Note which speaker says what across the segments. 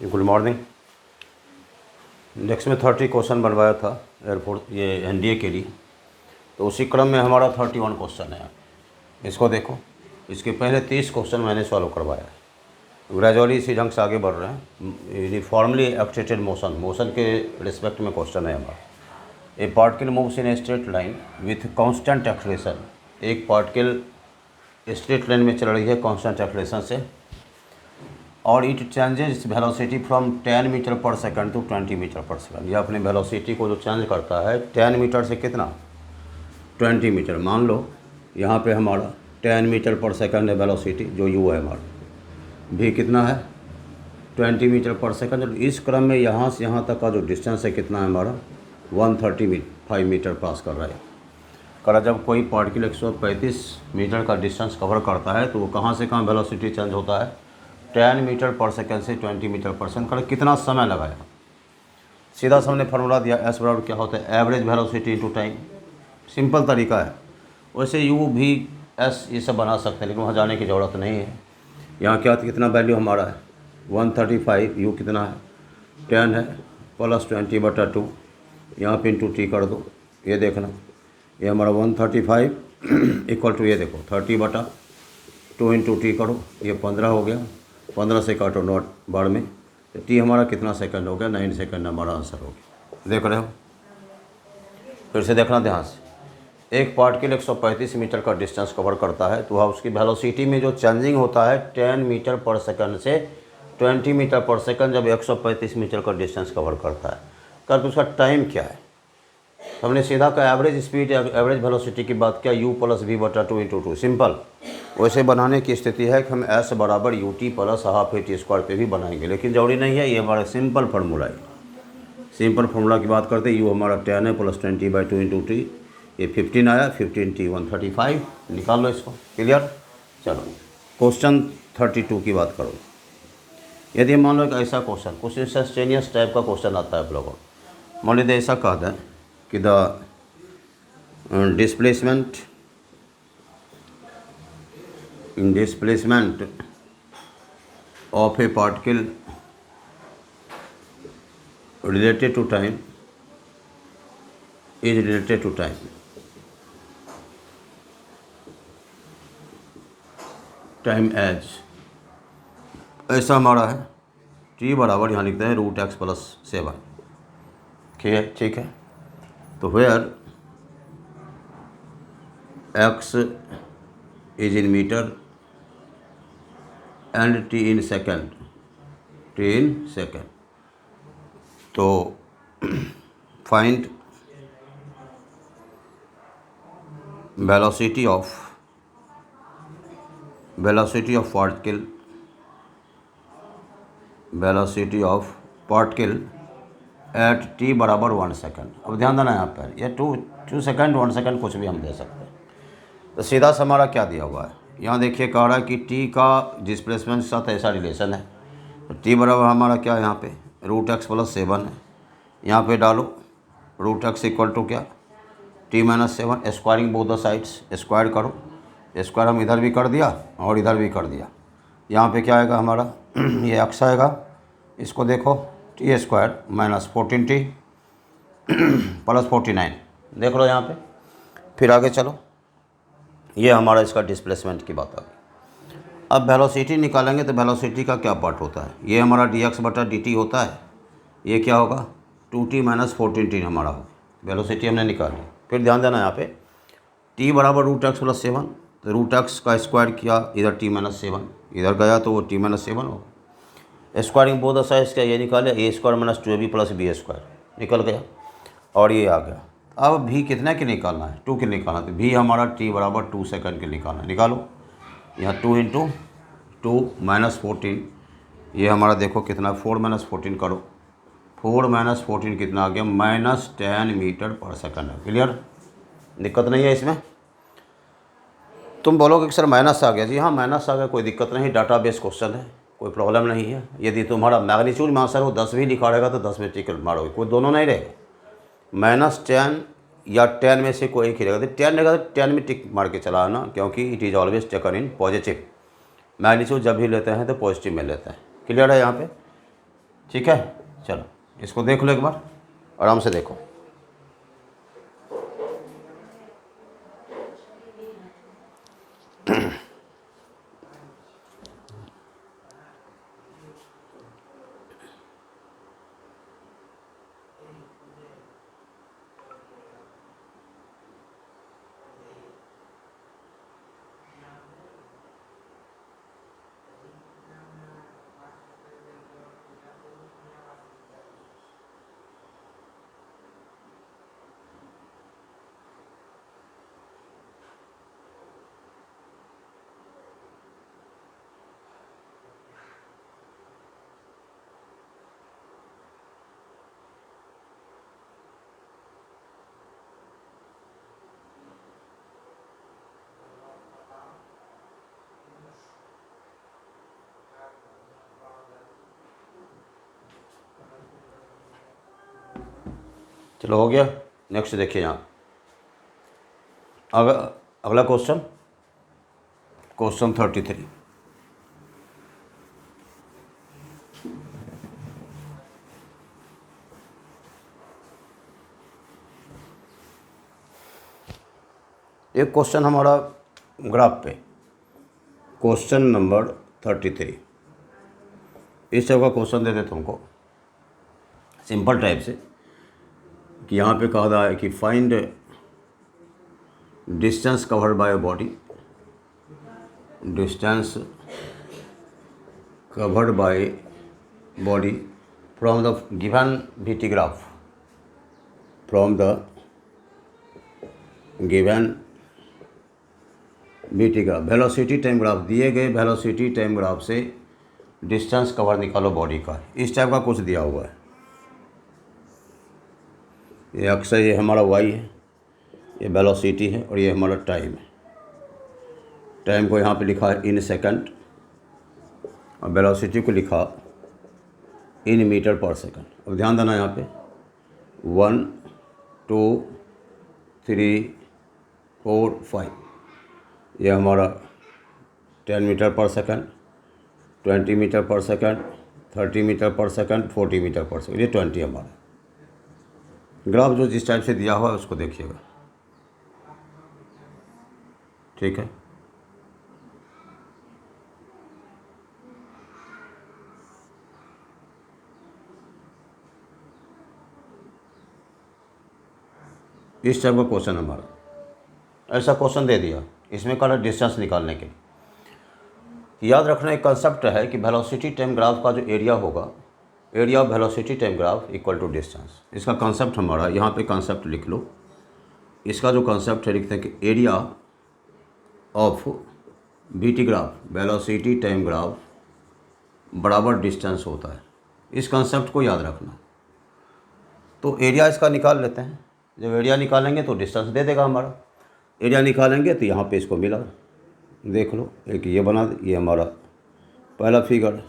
Speaker 1: Good morning. Next में 30 question बनवाया था एयरफोर्स ये एनडीए के लिए, तो उसी क्रम में हमारा 31 क्वेश्चन है। इसको देखो, इसके पहले 30 क्वेश्चन मैंने सॉल्व करवाया है। ग्रेजुअली इसी ढंग से आगे बढ़ रहे हैं। यूनिफॉर्मली एक्सेलेरेटेड मोशन के रिस्पेक्ट में क्वेश्चन है हमारा। A particle moves in a straight line with constant acceleration. एक पार्टिकल स्ट्रेट लाइन में चल रही है कांस्टेंट एक्सेलरेशन से, और it changes velocity from 10 metre per second to 20 metre per second. यह अपनी वेलोसिटी को जो चेंज करता है 10 मीटर से कितना 20 मीटर। मान लो यहाँ पे हमारा 10 मीटर पर सेकंड है वेलोसिटी, जो यू है हमारा। भी कितना है 20 मीटर पर सेकंड। इस क्रम में यहाँ से यहाँ तक का जो डिस्टेंस है कितना है हमारा 135 मीटर पास कर रहा है। जब कोई पार्टिकल 135 मीटर का डिस्टेंस कवर करता है तो वो कहाँ से कहाँ वेलोसिटी चेंज होता है 10 मीटर पर सेकंड से 20 मीटर पर सेकंड। कितना समय लगाया, सीधा सामने फार्मूला दिया, एस बराबर क्या होता है average velocity into time. Simple तरीका है। वैसे यू भी एस ये सब बना सकते हैं, लेकिन वहाँ जाने की ज़रूरत नहीं है। यहाँ क्या कितना वैल्यू हमारा है 135, यू कितना है 10 है, प्लस 20/2 यहाँ पे इंटू टी कर दो। ये देखना, ये हमारा 135 इक्वल टू ये देखो 30/2 इंटू टी करो, ये 15 हो गया। 15 से काटो नोट बार में, तो टी हमारा कितना सेकंड हो गया 9 सेकंड हमारा आंसर हो गया। देख रहे हो, फिर से देखना ध्यान से। एक पार्टिकल 135 मीटर का डिस्टेंस कवर करता है, तो वह उसकी वेलोसिटी में जो चेंजिंग होता है 10 मीटर पर सेकंड से 20 मीटर पर सेकंड जब 135 मीटर का डिस्टेंस कवर करता है। तो उसका टाइम क्या है, हमने सीधा का एवरेज स्पीड एवरेज वेलोसिटी की बात किया u+v/2 इंटू 2। सिंपल वैसे बनाने की स्थिति है कि हम s बराबर ut plus half A T square पे भी बनाएंगे, लेकिन जरूरी नहीं है। ये हमारा सिंपल फार्मूला है। सिंपल फार्मूला की बात करते हैं, u हमारा 10 है प्लस 20/2 इंटू टी, ये 15 आया, 15t 135 निकाल लो इसको। क्लियर। चलो क्वेश्चन 32 की बात करो। यदि मान लो एक ऐसा क्वेश्चन, कुछ इंस्टेंटेनियस टाइप का क्वेश्चन आता है आप लोगों को। मान लीजिए ऐसा कहा है कि the displacement of a particle related to time is related to time as ऐसा हमारा है t बराबर यहाँ लिखते हैं √x+7। ठीक है। तो where x is in meter and t in second, तो find velocity of particle at t बराबर 1 सेकंड। अब ध्यान देना यहाँ पर, ये 2 सेकंड 1 सेकंड कुछ भी हम दे सकते हैं। तो सीधा सा हमारा क्या दिया हुआ है, यहाँ देखिए कह रहा है कि टी का डिस्प्लेसमेंट के साथ ऐसा रिलेशन है। तो टी बराबर हमारा क्या है यहाँ पे √x+7 है। यहाँ पे डालो √x इक्वल टू क्या t-7, squaring both the sides, square करो। स्क्वायर हम इधर भी कर दिया और इधर भी कर दिया। यहाँ पे क्या आएगा हमारा ये x आएगा, इसको देखो t² - 14t + 49 देख लो यहाँ पे। फिर आगे चलो, ये हमारा इसका डिस्प्लेसमेंट की बात आ गई। अब वेलोसिटी निकालेंगे तो वेलोसिटी का क्या पार्ट होता है, ये हमारा dx/dt होता है। ये क्या होगा 2t - 14t हमारा होगा। वेलोसिटी हमने निकाली। फिर ध्यान देना यहाँ पे t बराबर √x+7, तो √x का स्क्वायर किया, इधर t-7 इधर गया तो वो t-7 होगा। स्क्वायरिंग बोथ द साइड्स क्या ये निकाले, a² - 2ab + b² निकल गया, और ये आ गया। अब भी कितने के निकालना है 2 के निकालना, तो भी हमारा t बराबर 2 सेकंड के निकालना। निकालो, यहाँ 2 इंटू 2 - 14, ये हमारा देखो कितना 4 - 14 करो, 4 - 14 कितना आ गया -10 मीटर पर सेकंड है। क्लियर, दिक्कत नहीं है इसमें। तुम बोलोगे कि सर माइनस आ गया। जी हाँ, माइनस आ गया, कोई दिक्कत नहीं, डाटाबेस क्वेश्चन है, कोई प्रॉब्लम नहीं है। यदि तुम्हारा मैग्नीट्यूड में आंसर हो 10 भी लिखा रहेगा तो 10 में टिक मारोगे, कोई दोनों नहीं रहेगा। -10 या 10 में से कोई एक ही रहेगा। तो 10 रहेगा तो 10 में टिक मार के चलाना, क्योंकि it is always taken in positive. Magnitude जब भी लेते हैं तो पॉजिटिव में लेते हैं। क्लियर है यहाँ पे। ठीक है, चलो इसको देख लो एक बार, आराम से देखो। चलो हो गया। नेक्स्ट देखिए यहाँ अगला क्वेश्चन, क्वेश्चन 33। एक क्वेश्चन हमारा ग्राफ पे, क्वेश्चन नंबर 33। इस टाइप का क्वेश्चन दे देते तुमको सिंपल टाइप से कि यहाँ पे कहा रहा है कि find distance covered by body, distance covered by body from the given VT graph, from the given VT graph, velocity time graph, दिए गए वेलोसिटी टाइम ग्राफ से डिस्टेंस कवर निकालो बॉडी का। इस टाइप का कुछ दिया हुआ है। ये अक्सर ये हमारा y है, ये वेलोसिटी है और ये हमारा टाइम है। टाइम को यहाँ पे लिखा है इन सेकंड और वेलोसिटी को लिखा इन मीटर पर सेकंड। अब ध्यान देना यहाँ पे 1 2 3 4 5, ये हमारा 10 metre per second, 20 metre per second, 30 metre per second, 40 metre per second, ये 20 हमारा ग्राफ जो जिस टाइप से दिया हुआ है उसको देखिएगा, ठीक है। इस टाइप का क्वेश्चन हमारा, ऐसा क्वेश्चन दे दिया, इसमें कहा डिस्टेंस निकालने के लिए। याद रखना एक कंसेप्ट है कि वेलोसिटी टाइम ग्राफ का जो एरिया होगा, area of velocity time graph equal to distance. इसका कंसेप्ट हमारा यहाँ पे कंसेप्ट लिख लो। इसका जो कंसेप्ट है लिखते हैं कि area of VT graph, velocity time graph बराबर डिस्टेंस होता है। इस कंसेप्ट को याद रखना। तो एरिया इसका निकाल लेते हैं। जब एरिया निकालेंगे तो डिस्टेंस दे देगा हमारा। एरिया निकालेंगे तो यहाँ पे इसको मिला, देख लो, एक ये बना, ये हमारा पहला फिगर,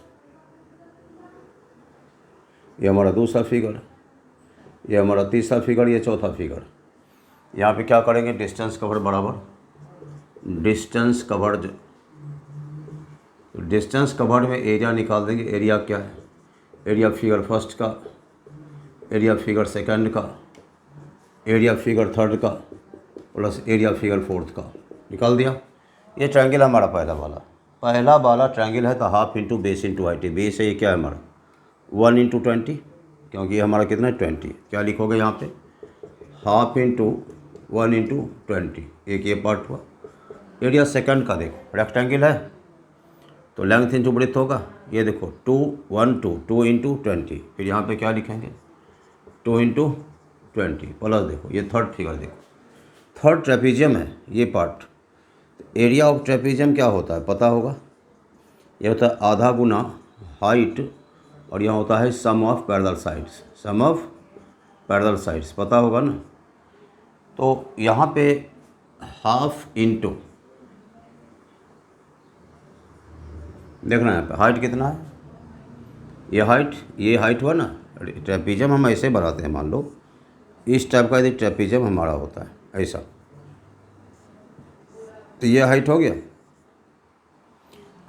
Speaker 1: ये हमारा दूसरा फिगर, ये हमारा तीसरा फिगर, ये चौथा फिगर। यहाँ पे क्या करेंगे, डिस्टेंस कवर बराबर डिस्टेंस कवर्ड, डिस्टेंस कवर्ड में एरिया निकाल देंगे। एरिया क्या है, एरिया फिगर फर्स्ट का, एरिया फिगर सेकंड का, एरिया फिगर थर्ड का प्लस एरिया फिगर फोर्थ का, निकाल दिया। ये ट्रायंगल हमारा पहला वाला ट्रायंगल है तो half into base into height. Base है ये क्या है हमारा 1 इंटू 20, क्योंकि ये हमारा कितना है 20। क्या लिखोगे यहाँ पे, हाफ इंटू 1 इंटू 20, एक ये पार्ट हुआ। एरिया सेकंड का देखो, रेक्टेंगल है तो लेंथ इंटू ब्रेथ होगा। ये देखो 2 1 2, 2 इंटू 20, फिर यहाँ पे क्या लिखेंगे 2 इंटू 20 प्लस, देखो ये थर्ड फिगर, देखो थर्ड ट्रेपीजियम है ये पार्ट। एरिया ऑफ ट्रेपीजियम क्या होता है पता होगा, ये होता है आधा गुना हाइट और यहाँ होता है sum of parallel sides, sum of parallel sides पता होगा ना। तो यहाँ पे हाफ इंटू, देखना यहाँ पे हाइट कितना है, ये हाइट हुआ ना। ट्रेपीजियम हम ऐसे बनाते हैं, मान लो इस टाइप का यदि ट्रेपीजियम हमारा होता है ऐसा, तो ये हाइट हो गया।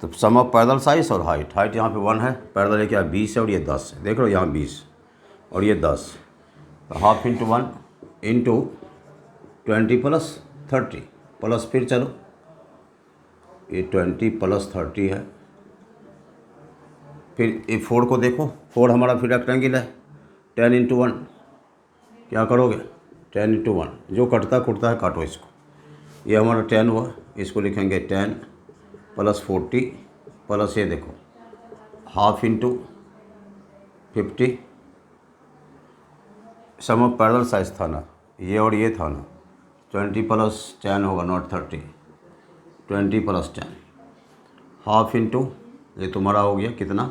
Speaker 1: तो सम ऑफ पैरेलल साइज और हाइट, हाइट यहाँ पे 1 है, पैरेलल ये क्या 20 है और ये 10 है, देख लो यहाँ 20 और ये 10, तो half into 1 into 20 plus 30 plus फिर चलो ये 20 प्लस 30 है, फिर ये 4 को देखो, 4 हमारा फिर रेक्टेंगल है, 10 इंटू 1 क्या करोगे 10 इंटू 1, जो कटता खुटता है काटो इसको, ये हमारा 10 हुआ, इसको लिखेंगे 10 प्लस 40 प्लस ये देखो half into 50, sum of parallel साइज था ना ये और ये था ना, 20 प्लस 10 होगा नॉट 30, 20 प्लस 10 हाफ इंटू ये तुम्हारा हो गया कितना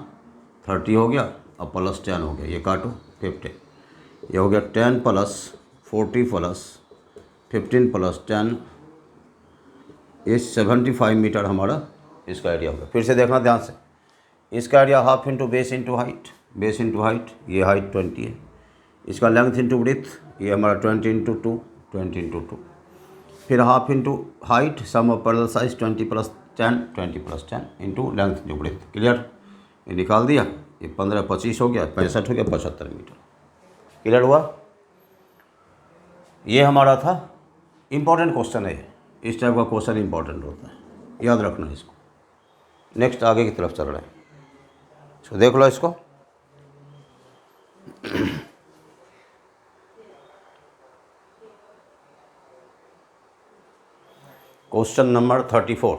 Speaker 1: 30 हो गया, अब प्लस 10 हो गया, ये काटो 50, ये हो गया 10 प्लस 40 प्लस 15 प्लस 10, ये 75 मीटर हमारा इसका एरिया होगा। फिर से देखना ध्यान से, इसका area half into base into height, base into height, ये हाइट 20 है, इसका लेंथ इंटू ब्रेथ, ये हमारा 20 इंटू 2, 20 इंटू 2, फिर half into height, sum of parallel साइज 20 plus 10, 20 plus 10 into length into breadth, clear, ये निकाल दिया, ये 15 25 हो गया, 65 हो गया, 75 मीटर, क्लियर हुआ। ये हमारा था इम्पॉर्टेंट क्वेश्चन है, इस टाइप का क्वेश्चन इंपॉर्टेंट होता है, याद रखना इसको। नेक्स्ट आगे की तरफ चल रहे हैं, तो देख लो इसको, क्वेश्चन नंबर 34,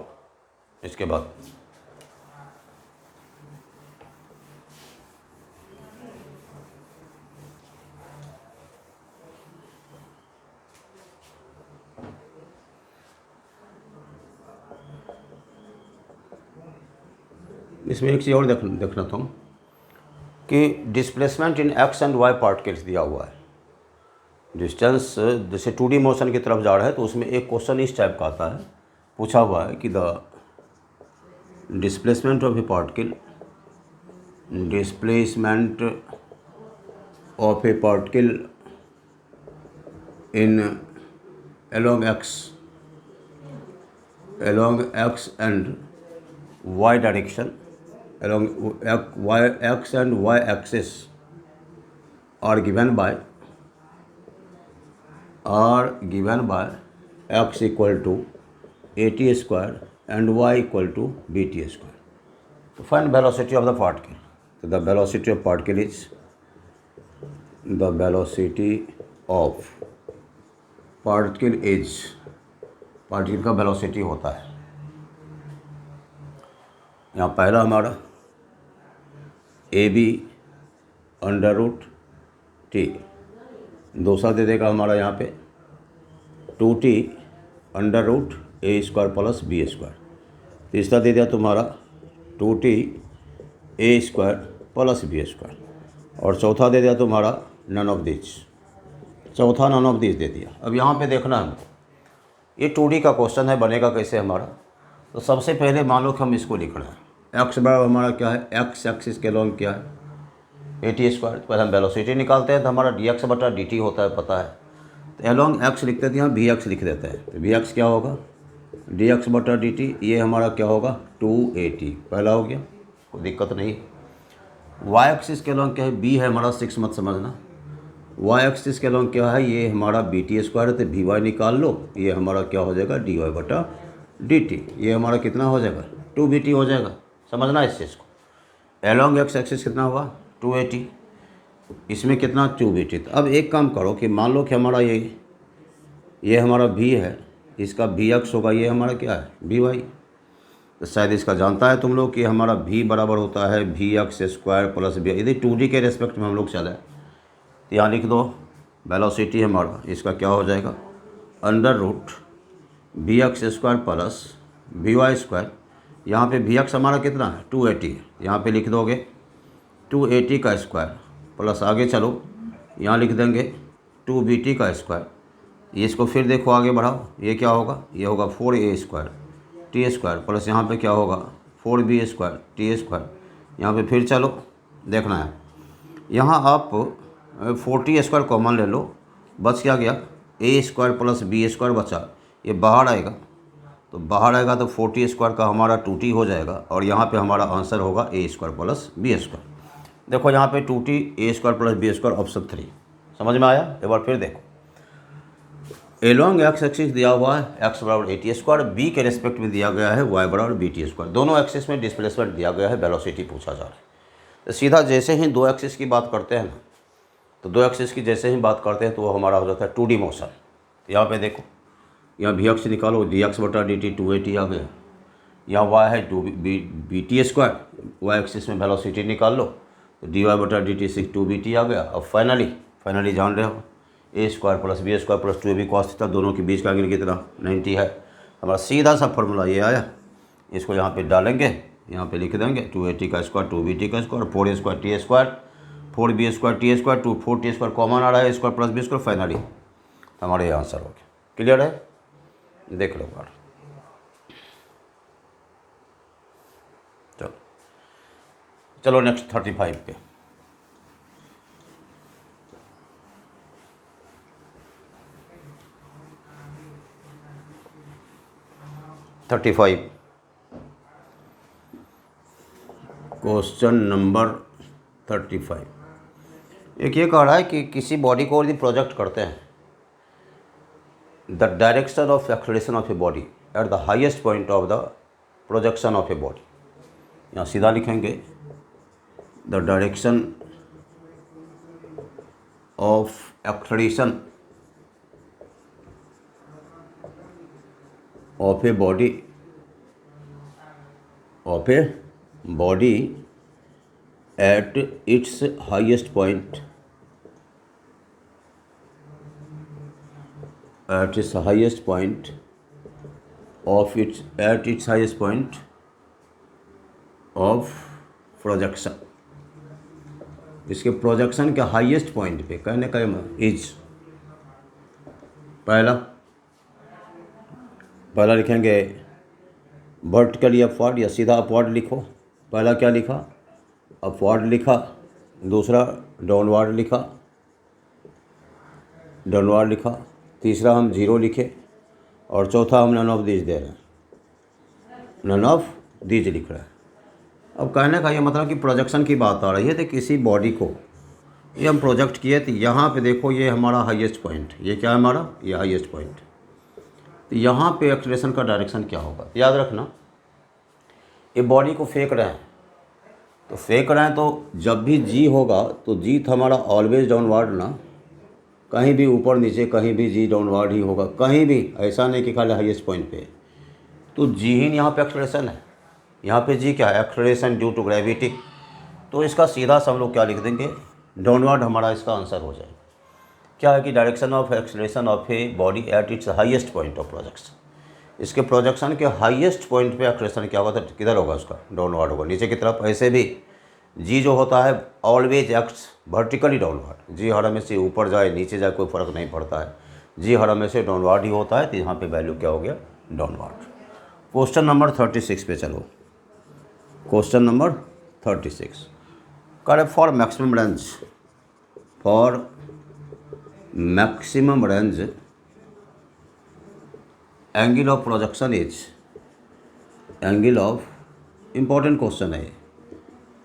Speaker 1: इसके बाद इसमें एक चीज़ और देखना था कि displacement in X and Y particles दिया हुआ है, डिस्टेंस जैसे 2D मोशन की तरफ जा रहा है, तो उसमें एक क्वेश्चन इस टाइप का आता है, पूछा हुआ है कि the displacement of A particle, displacement of A particle in along x and y direction, along x and y axis are given by x equal to at square and y equal to bt square. To find velocity of the particle, so the velocity of particle is the velocity of particle is, particle का velocity होता है, यहाँ पहला हमारा A B under root T, दूसरा दे देगा हमारा यहाँ पे 2t under root A square plus B square, तीसरा दे दिया तुम्हारा 2t A square plus B square, और चौथा दे दिया तुम्हारा नन ऑफ दिस, चौथा नन ऑफ दिस दे दिया। अब यहाँ पे देखना है, ये 2D का क्वेश्चन है, बनेगा कैसे हमारा, तो सबसे पहले मान लो कि हम इसको लिख रहे हैं, एक्स बराबर हमारा क्या है, एक्स एक्सिस के लॉन्ग क्या है at स्क्वायर, तो पहले हम वेलोसिटी निकालते हैं, तो हमारा dx बटा dt होता है, पता है, तो along x लिखते थे, यहाँ vx लिख देते हैं, तो vx क्या होगा dx बटा dt, ये हमारा क्या होगा 2at, पहला हो गया, कोई दिक्कत नहीं। y एक्सिस के लॉन्ग क्या है, b है हमारा 6 मत समझना, y एक्सिस के लॉन्ग क्या है, ये हमारा bt स्क्वायर है, तो vy निकाल लो, ये हमारा क्या हो जाएगा dy बटा dt, ये हमारा कितना हो जाएगा 2bt हो जाएगा, समझना इस चीज़ को। along x एक्सिस कितना हुआ 2at, इसमें कितना 2bt। तो अब एक काम करो कि मान लो कि हमारा ये हमारा v है, इसका vx होगा, ये हमारा क्या है vy, तो शायद इसका जानता है तुम लोग कि हमारा v बराबर होता है vx स्क्वायर प्लस v, यदि 2D के रेस्पेक्ट में हम लोग चले तो यहाँ लिख दो वेलोसिटी हमारा इसका क्या हो जाएगा under root vx square plus vy square, यहाँ पे vx हमारा कितना है 280, यहाँ पे लिख दोगे 280 का स्क्वायर प्लस आगे चलो यहाँ लिख देंगे 2bt का स्क्वायर, इसको फिर देखो आगे बढ़ाओ, ये क्या होगा, ये होगा 4a square T square plus यहाँ पे क्या होगा 4b स्क्वायर टी स्क्वायर, यहाँ पे फिर चलो देखना है, यहाँ आप 40 स्क्वायर कॉमन ले लो, बच क्या गया a square plus b square बचा, ये बाहर आएगा तो बाहर आएगा तो 40 स्क्वायर का हमारा 2t हो जाएगा और यहाँ पे हमारा आंसर होगा A square plus B square. देखो यहाँ पे 2t A square plus B square option 3 समझ में आया। एक बार फिर देखो, एलोंग एक्स एक्सिस दिया हुआ है एक्स बराबर ए टी स्क्वायर, बी के रेस्पेक्ट में दिया गया है वाई बराबर बी टी स्क्वायर, दोनों एक्सिस में डिस्प्लेसमेंट दिया गया है, वेलोसिटी पूछा जा रहा है। तो सीधा जैसे ही दो एक्सिस की बात करते हैं ना, तो दो एक्सिस की जैसे ही बात करते हैं तो वो हमारा हो जाता है 2D मोशन। यहाँ पे देखो, यहाँ वी एक्स निकालो, डी एक्स बटा डी टी 2AT आ गया, यहाँ वाई है B T square, Y axis में वेलोसिटी निकाल लो तो डी वाई बटा डी टी 2BT आ गया। अब फाइनली जान रहे हो A square plus B square plus 2AB cos theta, दोनों के बीच का एंगल कितना 90 है। हमारा सीधा सा फॉर्मूला ये आया, इसको यहाँ पे डालेंगे, यहाँ पे लिख देंगे 2AT का स्क्वायर 2BT का square 4A square T square 4B square T square 4T square common आ रहा है square plus B square, finally हमारा ये आंसर हो गया। क्लियर है, देख लो बार। चलो नेक्स्ट 35 पे। क्वेश्चन नंबर 35 एक ये कह रहा है कि किसी बॉडी को यदि प्रोजेक्ट करते हैं, the direction of acceleration of a body at the highest point of the projection of a body, यहाँ सीधा लिखेंगे the direction of acceleration of a body at its highest point of its highest point of projection. इसके projection के highest point पे कहने का is पहला लिखेंगे वर्टिकली अपवर्ड या सीधा अपवर्ड लिखो। पहला क्या लिखा, अपवर्ड लिखा, दूसरा डाउनवर्ड लिखा, तीसरा हम 0 लिखे और चौथा हम नन ऑफ दीज दे रहे हैं, नन ऑफ दीज लिख रहे हैं। अब कहने का ये मतलब कि प्रोजेक्शन की बात आ रही है, तो किसी बॉडी को ये हम प्रोजेक्ट किए, तो यहाँ पे देखो ये हमारा हाईएस्ट पॉइंट, ये क्या है हमारा, ये हाईएस्ट पॉइंट, तो यहाँ पे एक्सलेशन का डायरेक्शन क्या होगा। याद रखना, ये बॉडी को फेंक रहे हैं, तो जब भी जी होगा तो जी हमारा ऑलवेज डाउनवर्ड ना, कहीं भी ऊपर नीचे कहीं भी जी डाउनवर्ड ही होगा, कहीं भी ऐसा नहीं कि खाली हाईएस्ट पॉइंट पे। तो जी ही यहाँ पे एक्सलेशन है, यहाँ पे जी क्या है, एक्सलेशन ड्यू टू ग्रेविटी। तो इसका सीधा हम लोग क्या लिख देंगे, डाउनवर्ड हमारा इसका आंसर हो जाएगा। क्या है कि direction of acceleration of a body at its highest point of projection. इसके प्रोजेक्शन के हाईएस्ट पॉइंट पे एक्सलेशन क्या होगा, तो किधर होगा, उसका डाउनवर्ड होगा, नीचे की तरफ। ऐसे भी जी जो होता है ऑलवेज एक्ट्स वर्टिकली डाउनवर्ड, जी हर हमेशा ऊपर जाए नीचे जाए कोई फ़र्क नहीं पड़ता है, जी हर हमेशा डाउनवर्ड ही होता है, तो यहाँ पे वैल्यू क्या हो गया, डाउनवर्ड। क्वेश्चन नंबर 36 पे चलो। क्वेश्चन नंबर 36 करे for maximum range angle of projection is, angle of, important question है ये,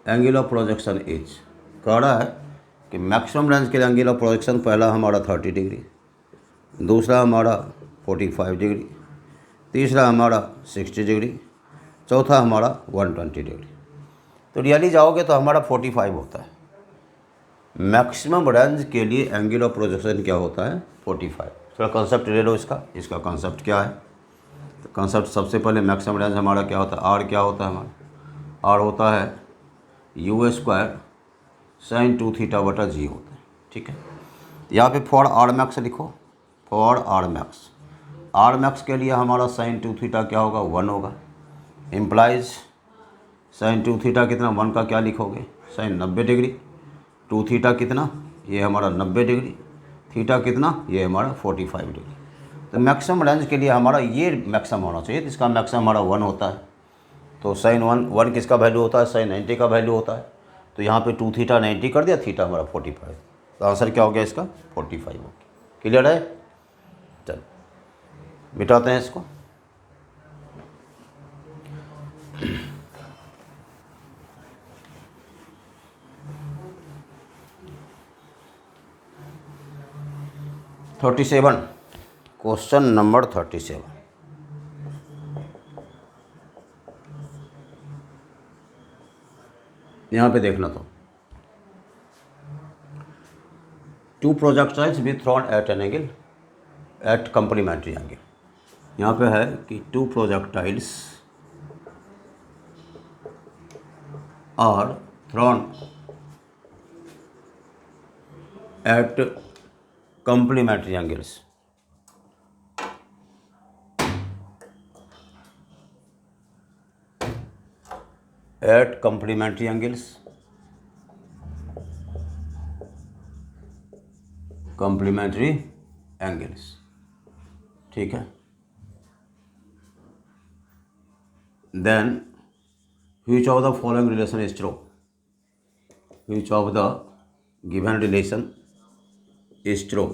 Speaker 1: एंगल ऑफ प्रोजेक्शन इज कह रहा है कि मैक्सिमम रेंज के लिए एंगल ऑफ प्रोजेक्शन पहला हमारा 30 डिग्री, दूसरा हमारा 45 डिग्री, तीसरा हमारा 60 डिग्री, चौथा हमारा 120 डिग्री। तो रियली जाओगे तो हमारा 45 होता है। मैक्सिमम रेंज के लिए एंगल ऑफ प्रोजेक्शन क्या होता है, 45। थोड़ा कंसेप्ट ले लो इसका कंसेप्ट क्या है। तो कंसेप्ट सबसे पहले मैक्सिमम रेंज हमारा क्या होता है, आर क्या होता है हमारा, आर होता है यू स्क्वायर साइन 2 थीटा बटा जी होता है, ठीक है। यहाँ पे फॉर आर मैक्स लिखो, फॉर आर मैक्स के लिए हमारा साइन 2 थीटा क्या होगा, 1 होगा। इम्प्लाइज साइन 2 थीटा कितना, 1 का क्या लिखोगे, साइन 90 डिग्री, 2 थीटा कितना, ये हमारा 90 डिग्री, थीटा कितना, ये हमारा 45 डिग्री। तो मैक्सिमम रेंज के लिए हमारा ये मैक्सिमम होना चाहिए, तो इसका मैक्सिमम हमारा 1 होता है। तो साइन 1 किसका वैल्यू होता है, साइन 90 का वैल्यू होता है। तो यहाँ पे 2 थीटा 90 कर दिया, थीटा हमारा 45, तो आंसर क्या हो गया इसका, 45 हो गया। क्लियर है, चलो मिटाते हैं इसको। 37, क्वेश्चन नंबर 37। यहाँ पे देखना तो, two projectiles be thrown at an angle at complementary angle. यहाँ पे है कि two projectiles are thrown at complementary angles. At complementary angles, complementary angles, ठीक है। Then which of the following relation is true? Which of the given relation is true?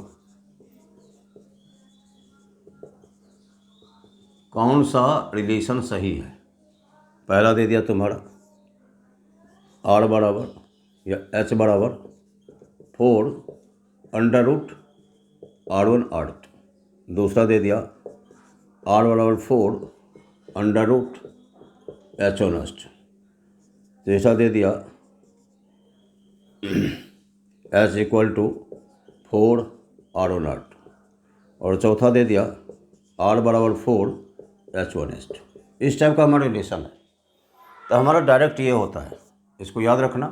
Speaker 1: कौन सा relation सही है? पहला दे दिया तुम्हारा R बराबर या H बराबर 4 अंडर रूट R1 R2। दूसरा दे दिया R बराबर 4 अंडर रूट H1 H2। तीसरा दे दिया H equal to 4 R1 R2। और चौथा दे दिया R बराबर 4 H1 H2। इस टाइप का हमारा रिलेशन है। तो हमारा डायरेक्ट ये होता है, इसको याद रखना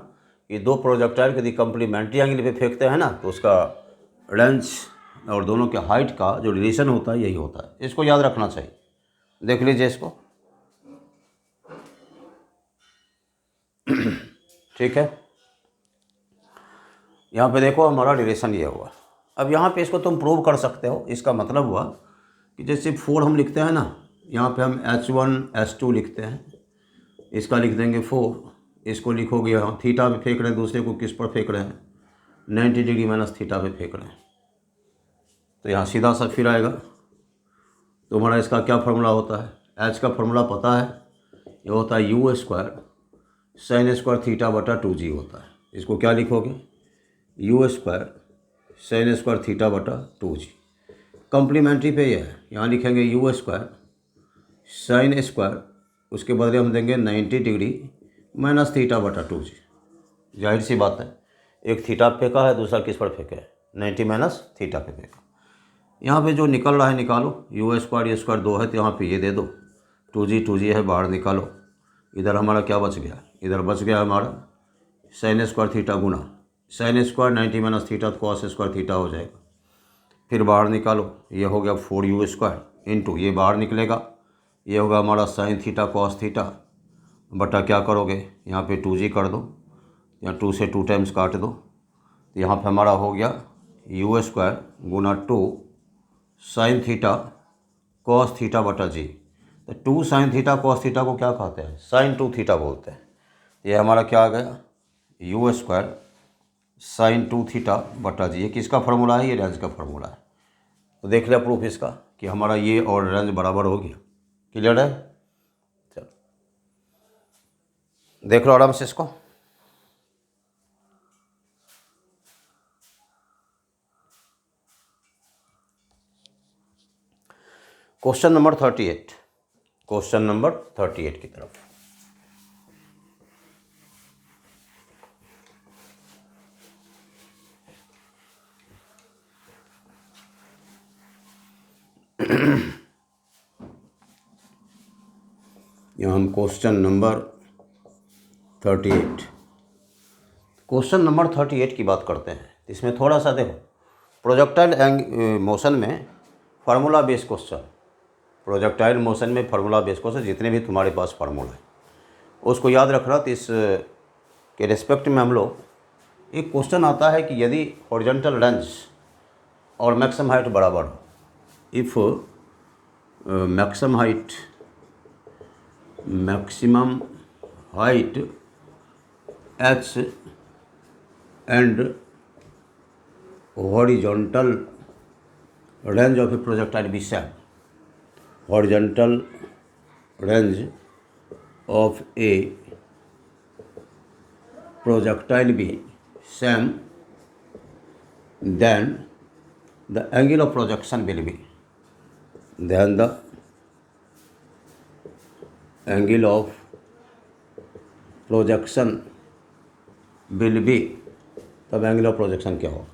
Speaker 1: कि दो प्रोजेक्टाइल यदि कंप्लीमेंट्री एंगल पे फेंकते हैं ना, तो उसका रेंज और दोनों के हाइट का जो रिलेशन होता है यही होता है। इसको याद रखना चाहिए। देख लीजिए इसको, ठीक है। यहाँ पे देखो हमारा रिलेशन ये हुआ। अब यहाँ पे इसको तुम प्रूव कर सकते हो। इसका मतलब हुआ कि जैसे 4 हम लिखते हैं ना, यहाँ पे हम H1 H2 लिखते हैं, इसका लिख देंगे 4। इसको लिखोगे यहाँ थीटा पे फेंक रहे हैं, दूसरे को किस पर फेंक रहे हैं? 90 डिग्री माइनस थीटा पे फेंक रहे हैं। तो यहाँ सीधा सा फिर आएगा। तुम्हारा इसका क्या फार्मूला होता है? H का फार्मूला पता है, ये होता है U square sine square theta बटा 2G होता है। इसको क्या लिखोगे? U square sine square theta बटा 2G। कंप्लीमेंट्री पे ये है, यहाँ लिखेंगे U स्क्वायर साइन स्क्वायर, उसके बदले हम देंगे 90 डिग्री माइनस थीटा बटा 2G। जाहिर सी बात है, एक थीटा फेंका है, दूसरा किस पर फेंका है? 90 माइनस थीटा पे फेंका। यहाँ पे जो निकल रहा है निकालो। U स्क्वायर ये स्क्वायर 2 है, तो यहाँ पे ये दे दो। 2G है, बाहर निकालो। इधर हमारा क्या बच गया? इधर बच गया हमारा साइन स्क्वायर थीटा गुना साइन स्क्वायर 90 माइनस थीटा, तो कॉस स्क्वायर थीटा हो जाएगा। फिर बाहर निकालो, ये हो गया 4U स्क्वायर इंटू ये बाहर निकलेगा, ये होगा हमारा साइन थीटा कॉस थीटा बटा क्या करोगे? यहाँ पे 2G कर दो, यहाँ 2 से 2 टाइम्स काट दो, तो यहाँ पे हमारा हो गया U स्क्वायर गुना 2 साइन थीटा कॉस थीटा बटा G। तो 2 साइन थीटा कॉस थीटा को क्या कहते हैं? साइन 2 थीटा बोलते हैं। ये हमारा क्या आ गया? U स्क्वायर साइन 2 थीटा बटा G। ये किसका फार्मूला है? ये रेंज का फार्मूला है। तो देख लिया प्रूफ इसका कि हमारा ये और रेंज बराबर हो गया। क्लियर है? चलो देख लो आराम से इसको। क्वेश्चन नंबर 38, क्वेश्चन नंबर 38 की तरफ। यहाँ हम क्वेश्चन नंबर 38, क्वेश्चन नंबर 38 की बात करते हैं। इसमें थोड़ा सा देखो, प्रोजेक्टाइल मोशन में formula based question, projectile motion में फार्मूला बेस्ड क्वेश्चन, जितने भी तुम्हारे पास फार्मूला है उसको याद रखना। तो इस के रिस्पेक्ट में हम लोग एक क्वेश्चन आता है कि यदि हॉरिजॉन्टल रेंज और मैक्सिमम हाइट बराबर हो, if maximum height H and horizontal range of a projectile be same, horizontal range of a projectile be same, then the angle of projection will be, then the angle of projection will be, तब angle of projection क्या हो।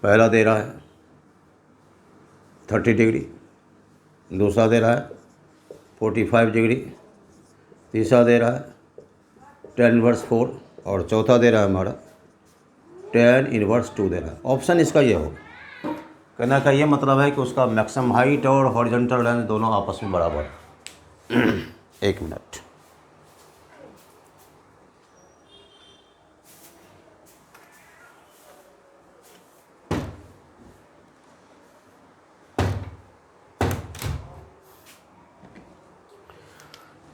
Speaker 1: पहला दे रहा है 30 degree, दूसरा दे रहा है 45 degree, तीसरा दे रहा है tan इनवर्स 4 और चौथा दे रहा है हमारा tan इनवर्स 2 दे रहा है। ऑप्शन इसका ये होगा। कहने का ये मतलब है कि उसका मैक्सिमम हाइट और हॉरिजॉन्टल लेंथ दोनों आपस में बराबर है। एक मिनट,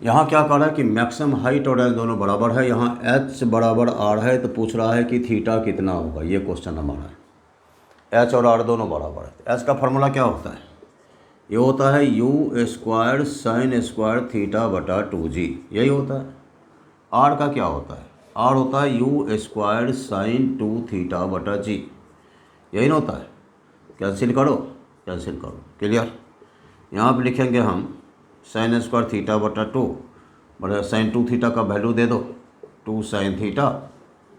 Speaker 1: यहाँ क्या कह रहा है कि मैक्सिमम हाइट और लेंथ दोनों बराबर है। यहाँ h बराबर r है तो पूछ रहा है कि थीटा कितना होगा, ये क्वेश्चन हमारा है। h और r दोनों बराबर है। h का फार्मूला क्या होता है, ये होता है u square sine square theta बटा 2g, यही होता है। r का क्या होता है, r होता है u स्क्वायर साइन 2 थीटा बटा g, यही ना होता है। कैंसिल करो, कैंसिल करो, क्लियर। यहाँ पर लिखेंगे हम साइन स्क्वायर थीटा बटा 2 बटा साइन 2 थीटा का वैल्यू दे दो 2 साइन थीटा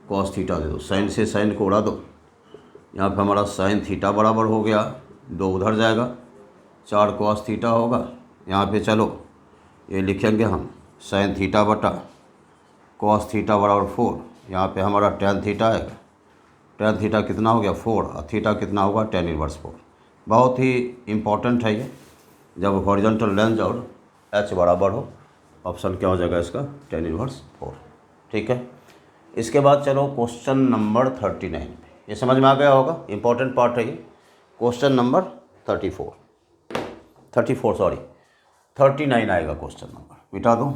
Speaker 1: कॉस थीटा दे दो, साइन से साइन को उड़ा दो। यहाँ पे हमारा साइन थीटा बराबर हो गया 2 उधर जाएगा, 4 कॉस थीटा होगा। यहाँ पे चलो ये लिखेंगे हम साइन थीटा बटा कॉस थीटा बराबर 4। यहाँ पे हमारा टेन थीटा आएगा, टेन थीटा कितना हो गया 4 और थीटा कितना होगा tan इनवर्स 4। बहुत ही इम्पोर्टेंट है ये, जब हॉरिजॉन्टल लेंथ और h बराबर हो। ऑप्शन क्या हो जाएगा इसका, tan इनवर्स 4। ठीक है, इसके बाद चलो क्वेश्चन नंबर 39 पे, ये समझ में आ गया होगा, इंपॉर्टेंट पार्ट है ये। क्वेश्चन नंबर 39 आएगा क्वेश्चन नंबर, मिटा दो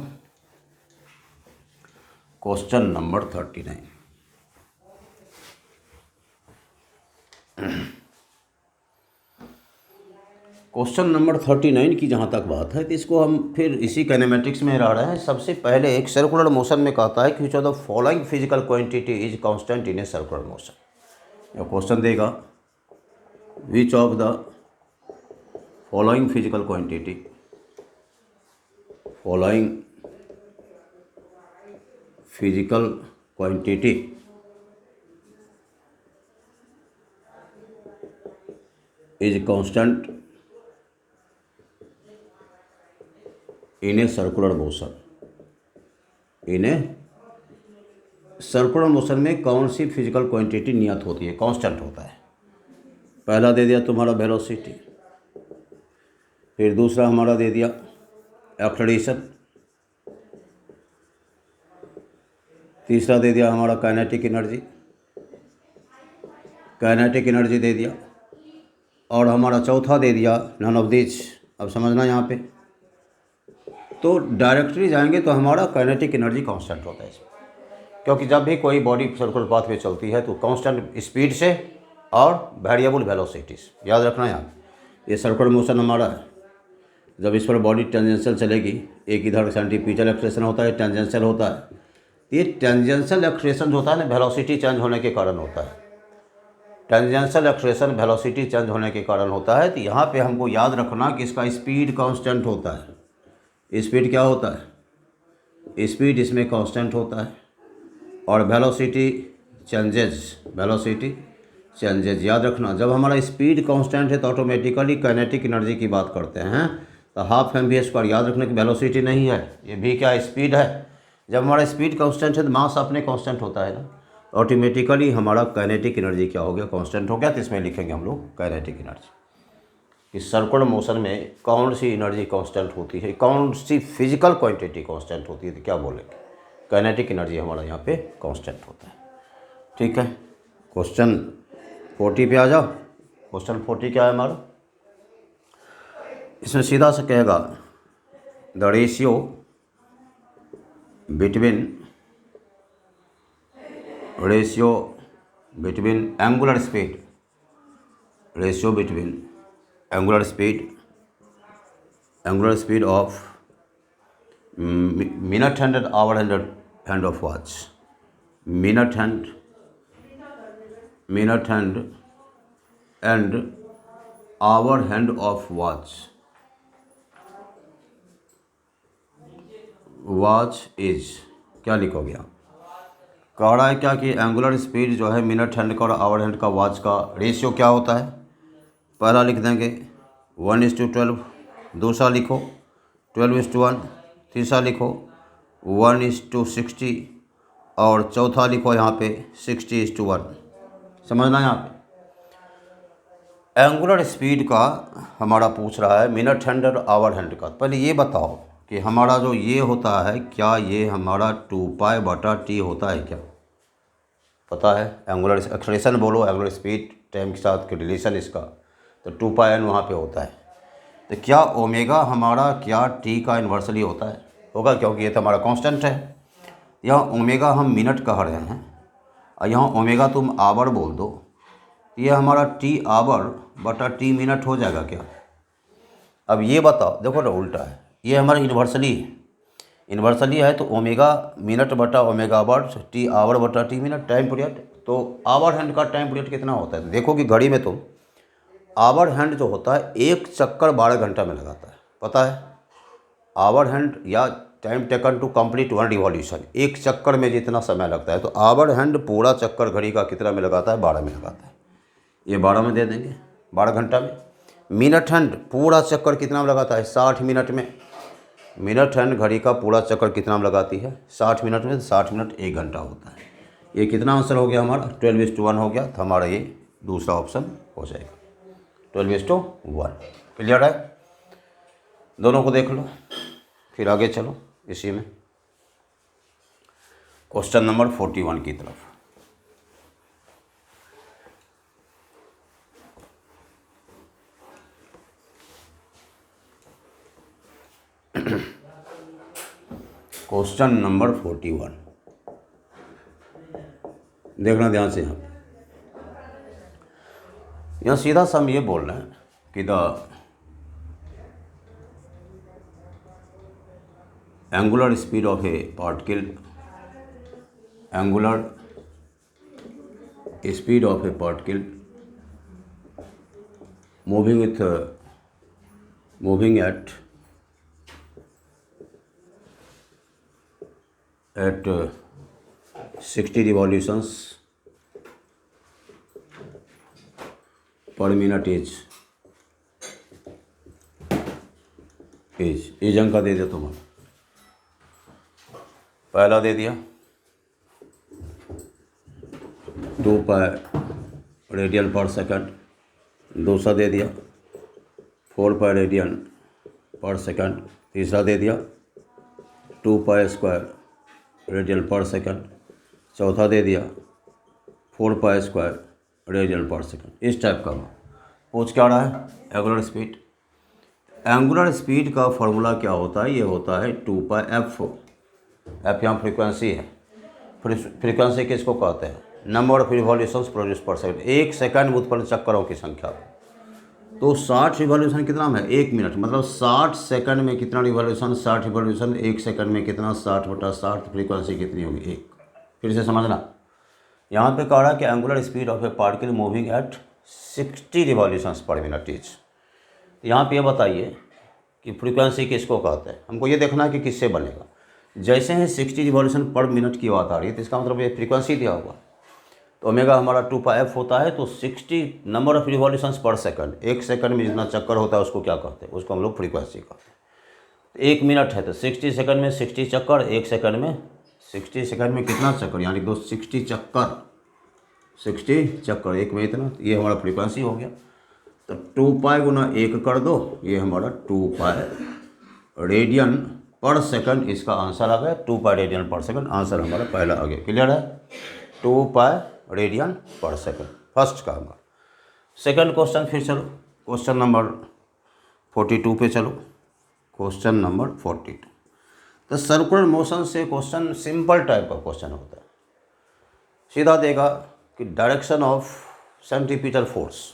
Speaker 1: क्वेश्चन नंबर 39। क्वेश्चन नंबर 39 की जहाँ तक बात है तो इसको हम फिर इसी काइनेमेटिक्स में रह रहे हैं। सबसे पहले एक सर्कुलर मोशन में कहता है कि which of the following physical quantity is constant in a circular motion. यह क्वेश्चन देगा which of the following physical quantity is constant in a circular motion. In a circular motion में कौन सी physical quantity नियत होती है, constant होता है। पहला दे दिया तुम्हारा वेलोसिटी, फिर दूसरा हमारा दे दिया एक्सेलरेशन, तीसरा दे दिया हमारा काइनेटिक एनर्जी दे दिया, और हमारा चौथा दे दिया नन ऑफ दिस। अब समझना यहाँ पे, तो डायरेक्टली जाएंगे तो हमारा काइनेटिक एनर्जी कांस्टेंट होता है इसमें, क्योंकि जब भी कोई बॉडी सर्कुलर पाथ में चलती है तो कांस्टेंट स्पीड से और वेरिएबल वेलोसिटी से, याद रखना यहाँ। ये सर्कुलर मोशन हमारा है, जब इस पर बॉडी टेंजेंशियल चलेगी, एक इधर सेंट्रीफ्यूगल एक्सेलरेशन होता है, टेंजेंशियल होता है। ये टेंजेंशियल एक्सेलरेशन होता है ना, वेलोसिटी चेंज होने के कारण होता है। टेंजेंशियल एक्सेलरेशन वेलोसिटी चेंज होने के कारण होता है। तो यहाँ पे हमको याद रखना कि इसका स्पीड कांस्टेंट होता है। स्पीड क्या होता है, स्पीड इसमें कांस्टेंट होता है, और वेलोसिटी चेंजेज। याद रखना, जब हमारा स्पीड कांस्टेंट है तो ऑटोमेटिकली काइनेटिक एनर्जी की बात करते हैं, तो हाफ एम वी स्क्वायर। याद रखना कि वेलोसिटी नहीं है, ये भी क्या स्पीड है। जब हमारा स्पीड कांस्टेंट है तो मास अपने कांस्टेंट होता है ना, ऑटोमेटिकली हमारा काइनेटिक एनर्जी क्या हो गया, कांस्टेंट हो गया। तो इसमें लिखेंगे हम लोग काइनेटिक एनर्जी। इस सर्कुलर मोशन में कौन सी एनर्जी कांस्टेंट होती है, कौन सी फिजिकल क्वांटिटी कांस्टेंट होती है, तो क्या बोलेंगे, काइनेटिक एनर्जी हमारा यहाँ पे कांस्टेंट होता है। ठीक है, क्वेश्चन 40 पे आ जाओ। क्वेश्चन 40 क्या है हमारा, इसमें सीधा से कहेगा the ratio between angular speed of minute hand and hour hand of watch. Minute hand and hour hand of watch is, क्या लिखोगे आप? कह रहा है क्या कि एंगुलर स्पीड जो है मिनट हैंड का और आवर हैंड का वॉच का रेशियो क्या होता है? पहला लिख देंगे 1:12, दूसरा लिखो 12:1, तीसरा लिखो 1:60 और चौथा लिखो यहाँ पे 60:1। समझना यहाँ पे एंगुलर स्पीड का हमारा पूछ रहा है मिनट हैंड और आवर हैंड का। पहले ये बताओ कि हमारा जो ये होता है क्या ये हमारा 2π/t होता है क्या? पता है एंगुलर एक्सलेशन बोलो, एंगुलर स्पीड टाइम के साथ के रिलेशन इसका, तो 2πn वहाँ पे होता है। तो क्या ओमेगा हमारा क्या टी का इन्वर्सली होता है? होगा, क्योंकि ये तो हमारा कांस्टेंट है। यहाँ ओमेगा हम मिनट कह रहे हैं और यहाँ ओमेगा तुम आवर बोल दो, ये हमारा टी आवर बटा टी मिनट हो जाएगा क्या? अब ये बताओ, देखो ना उल्टा है, ये हमारा इन्वर्सली है तो ओमेगा मिनट बटा ओमेगा आवर, टी आवर बटा टी मिनट टाइम पीरियड। तो आवर हैंड का टाइम पीरियड कितना होता है? देखो कि घड़ी में तुम आवर हैंड जो होता है एक चक्कर 12 घंटा में लगाता है, पता है? आवर हैंड या time taken to complete 1 revolution, एक चक्कर में जितना समय लगता है, तो आवर हैंड पूरा चक्कर घड़ी का कितना में लगाता है? 12 में लगाता है। ये 12 में दे देंगे, 12 घंटा में। मिनट हैंड पूरा चक्कर कितना में लगाता है? 60 मिनट में। मिनट हैंड घड़ी का पूरा चक्कर कितना में लगाती है? 60 मिनट में। 60 मिनट 1 घंटा होता है। ये कितना आंसर हो गया हमारा? 12:1 हो गया, तो हमारा ये दूसरा ऑप्शन हो जाएगा 12:1। क्लियर है? दोनों को देख लो, फिर आगे चलो इसी में क्वेश्चन नंबर 41 की तरफ। क्वेश्चन नंबर 41 देखना ध्यान से। यहाँ सीधा सा हम ये बोल रहे हैं कि the angular speed of A particle moving at 60 revolutions per minute is अंक का दे दिया तुम्हारा। पहला दे दिया 2π रेडियन पर सेकंड, दूसरा दे दिया 4π रेडियन पर सेकंड, तीसरा दे दिया 2π² रेडियन पर सेकंड, चौथा दे दिया 4π² रेडियन पर सेकंड। इस टाइप का पूछ क्या रहा है? Angular speed. एंगुलर स्पीड का फॉर्मूला क्या होता है? ये होता है 2πf। एफ यहाँ फ्रीक्वेंसी है। फ्रीक्वेंसी किसको कहते हैं? नंबर ऑफ रिवॉल्यूशंस प्रोड्यूस पर सेकंड, एक सेकंड में उत्पन्न चक्करों की संख्या। तो 60 रिवॉल्यूशन कितना है? 1 मिनट, मतलब 60 सेकंड में कितना रिवॉल्यूशन? 60 रिवॉल्यूशन 1 सेकंड में कितना? 60/60। फ्रीक्वेंसी कितनी होगी? 1। फिर से समझना, यहाँ पे कह रहा है कि angular speed of A particle moving at 60 revolutions पर मिनट इज। यहाँ पे ये बताइए कि फ्रीक्वेंसी किसको कहते हैं? हमको ये देखना है कि किससे बनेगा। जैसे ही 60 रिवॉल्यूशन पर मिनट की बात आ रही है तो इसका मतलब ये फ्रीक्वेंसी दिया हुआ। तो ओमेगा हमारा 2πf होता है, तो 60 नंबर ऑफ रिवॉल्यूशंस पर सेकंड, एक सेकंड में जितना चक्कर होता है उसको क्या कहते हैं? उसको हम लोग फ्रीक्वेंसी कहते हैं। 1 मिनट है तो 60 सेकंड में 60 चक्कर, एक सेकंड में 60 सेकंड में कितना चक्कर? यानी दो 60 चक्कर एक में इतना, ये हमारा फ्रीक्वेंसी हो गया। तो 2π गुना 1 कर दो, ये हमारा 2π रेडियन पर सेकंड इसका आंसर आ गया। 2π रेडियन पर सेकंड आंसर हमारा पहला आ गया। क्लियर है? 2π रेडियन पर सेकंड फर्स्ट का हमारा। सेकंड क्वेश्चन फिर चलो, क्वेश्चन नंबर 42 पे चलो। Question number 42। तो सर्कुलर मोशन से क्वेश्चन सिंपल टाइप का क्वेश्चन होता है। सीधा देगा कि direction of centripetal force,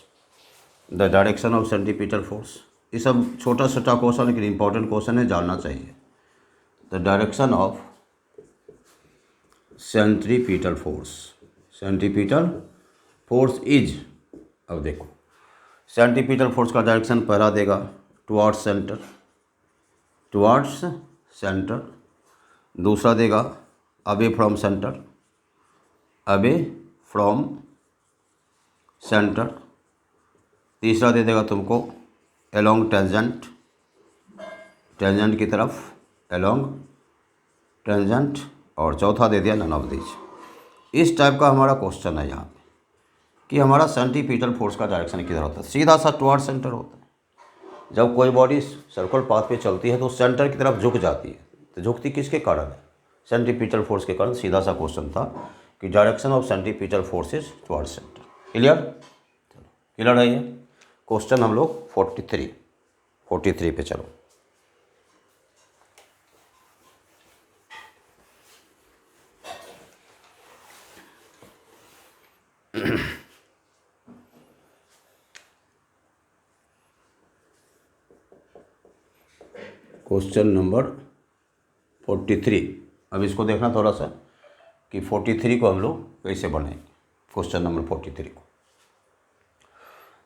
Speaker 1: the direction of centripetal force. ये सब छोटा छोटा क्वेश्चन लेकिन इंपॉर्टेंट क्वेश्चन है, जानना चाहिए। The direction of centripetal force is, अब देखो सेंट्रीपिटल फोर्स का डायरेक्शन पहला देगा टुवार्ड्स सेंटर, दूसरा देगा अवे फ्रॉम सेंटर, तीसरा दे देगा तुमको अलोंग टेंजेंट की तरफ, अलोंग टेंजेंट, और चौथा दे दिया नन ऑफ दीज। इस टाइप का हमारा क्वेश्चन है यहाँ पे कि हमारा सेंट्रीपिटल फोर्स का डायरेक्शन किधर होता है। सीधा सा टुवार्ड सेंटर होता है। जब कोई बॉडी सर्कुलर पाथ पे चलती है तो सेंटर की तरफ झुक जाती है, तो झुकती किसके कारण है? सेंट्रीपिटल फोर्स के कारण। सीधा सा क्वेश्चन था कि direction of centripetal force is toward centre. Clear है ये क्वेश्चन। हम लोग 43 पे चलो। Question number 43। अब इसको देखना थोड़ा सा कि 43 को हम लोग कैसे बनाएंगे। क्वेश्चन नंबर 43 को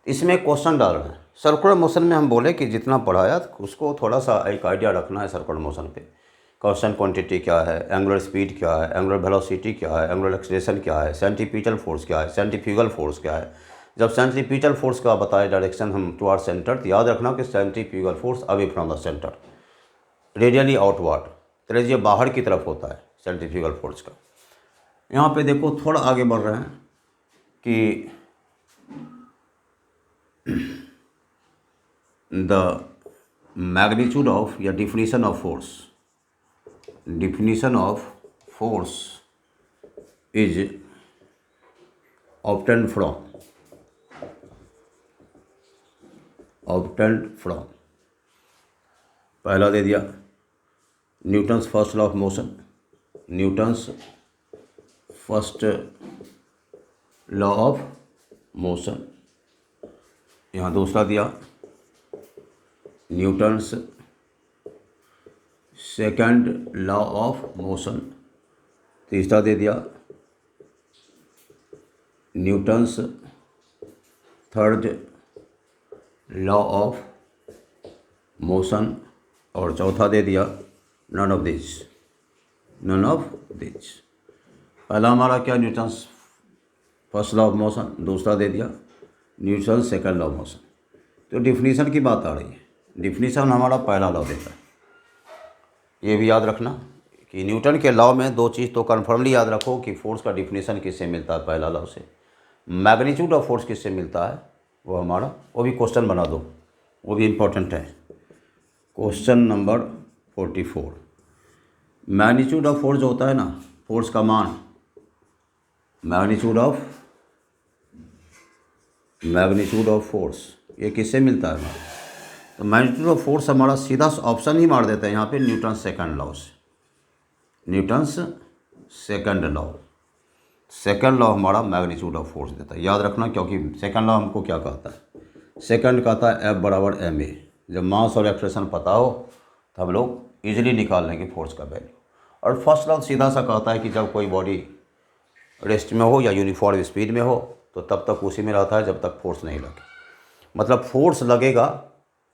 Speaker 1: इसमें क्वेश्चन डाल रहे हैं सर्कुलर मोशन में। हम बोले कि जितना पढ़ाया उसको थोड़ा सा एक आइडिया रखना है सर्कुलर मोशन पे। कांस्टेंट क्वांटिटी क्या है, एंगुलर स्पीड क्या है, एंगुलर वेलोसिटी क्या है, एंगुलर एक्सेलरेशन क्या है, सेंट्रीपिटल फोर्स क्या है, सेंट्रीफ्यूगल फोर्स क्या है। जब सेंट्रीपिटल फोर्स का बताए डायरेक्शन हम टुवार्ड सेंटर, तो याद रखना कि centrifugal force away from the centre, radially outward, त्रिज्यीय बाहर की तरफ होता है सेंट्रीफ्यूगल फोर्स का। यहाँ पे देखो थोड़ा आगे बढ़ रहे हैं कि द मैग्नीट्यूड ऑफ या definition of force is obtained from पहला दे दिया Newton's first law of motion, यहाँ दूसरा दिया Newton's second law of motion, तीसरा दे दिया Newton's third law of motion, और चौथा दे दिया नन ऑफ दिस। पहला हमारा क्या Newton's first law of motion, दूसरा दे दिया Newton second law of motion. तो डिफिनीशन की बात आ रही है। डिफिनीशन हमारा पहला लॉ देता है। ये भी याद रखना कि न्यूटन के लॉ में दो चीज़ तो कन्फर्मली याद रखो कि फोर्स का डिफिनीशन किससे मिलता है, पहला लॉ से। मैग्नीट्यूड ऑफ फोर्स किससे मिलता है, वो हमारा, वो भी क्वेश्चन बना दो, वो भी इम्पोर्टेंट है। Question number 44। Magnitude of force जो होता है ना, फोर्स का मान, मैग्नीट्यूड ऑफ फोर्स ये किससे मिलता है हमारा? तो मैग्नीट्यूड ऑफ फोर्स हमारा सीधा ऑप्शन ही मार देता है यहाँ पे न्यूटन सेकंड लॉ से। न्यूटन्स सेकंड लॉ हमारा मैग्नीट्यूड ऑफ फोर्स देता है। याद रखना, क्योंकि सेकंड लॉ हमको क्या कहता है? सेकंड कहता है F बराबर ma। जब मास और एक्सेलरेशन पता हो तो हम लोग इजीली निकाल लेंगे फोर्स का वैल्यू। और फर्स्ट लॉ सीधा सा कहता है कि जब कोई बॉडी रेस्ट में हो या यूनिफॉर्म स्पीड में हो तो तब तक उसी में रहता है जब तक फोर्स नहीं लगे। मतलब फोर्स लगेगा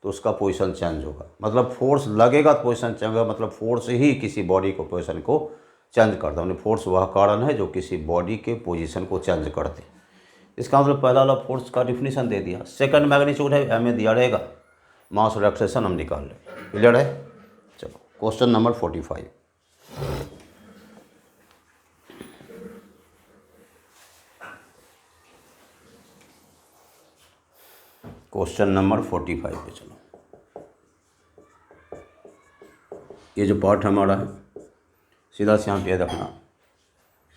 Speaker 1: तो उसका पोजीशन चेंज होगा, मतलब फोर्स लगेगा तो पोजीशन चेंज होगा, मतलब फोर्स ही किसी बॉडी को पोजीशन को चेंज करता है। फोर्स वह कारण है जो किसी बॉडी के पोजीशन को चेंज करते। इसका मतलब पहला वाला फोर्स का डिफिनीशन दे दिया। सेकंड मैग्नीट्यूड है एम ए दिया रहेगा, मास और एक्सेलरेशन हम निकाल लें। क्लियर है? चलो क्वेश्चन नंबर 45। क्वेश्चन नंबर 45 पे चलो। ये जो पार्ट हमारा है सीधा से यहाँ पे रखना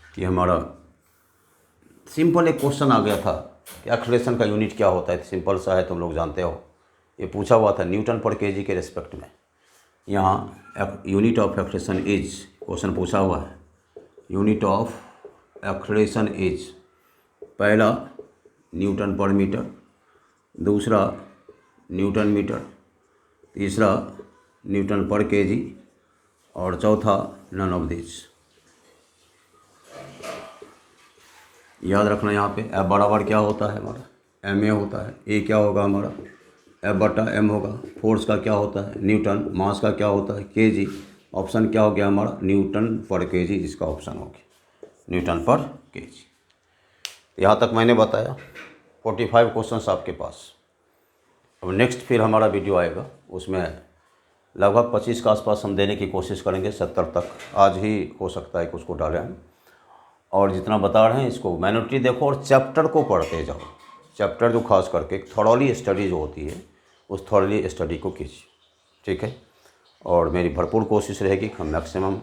Speaker 1: कि हमारा सिंपल एक क्वेश्चन आ गया था कि एक्सेलरेशन का यूनिट क्या होता है। सिंपल सा है, तुम लोग जानते हो। ये पूछा हुआ था न्यूटन पर केजी के रिस्पेक्ट में। यहाँ unit of acceleration is question पूछा हुआ है। यूनिट ऑफ एक्सेलरेशन इज पहला न्यूटन पर मीटर, दूसरा न्यूटन मीटर, तीसरा न्यूटन पर केजी और चौथा नन ऑफ दिस। याद रखना यहाँ पे F बराबर क्या होता है हमारा, एम ए होता है, ए क्या होगा हमारा एफ बटा एम होगा, फोर्स का क्या होता है न्यूटन, मास का क्या होता है केजी, ऑप्शन क्या हो गया हमारा न्यूटन पर केजी, इसका ऑप्शन हो गया न्यूटन पर केजी। यहाँ तक मैंने बताया 45 क्वेश्चंस आपके पास। अब नेक्स्ट फिर हमारा वीडियो आएगा, उसमें लगभग 25 के आसपास हम देने की कोशिश करेंगे, 70 तक आज ही हो सकता है कि उसको डालें हम। और जितना बता रहे हैं इसको मैनोट्री देखो और चैप्टर को पढ़ते जाओ, चैप्टर जो खास करके थॉरली स्टडी जो होती है उस थॉरली स्टडी को कीजिए, ठीक है। और मेरी भरपूर कोशिश रहेगी कि हम मैक्सिमम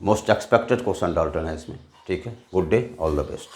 Speaker 1: मोस्ट एक्सपेक्टेड क्वेश्चन डालते हैं इसमें, ठीक है। Good day, all the best.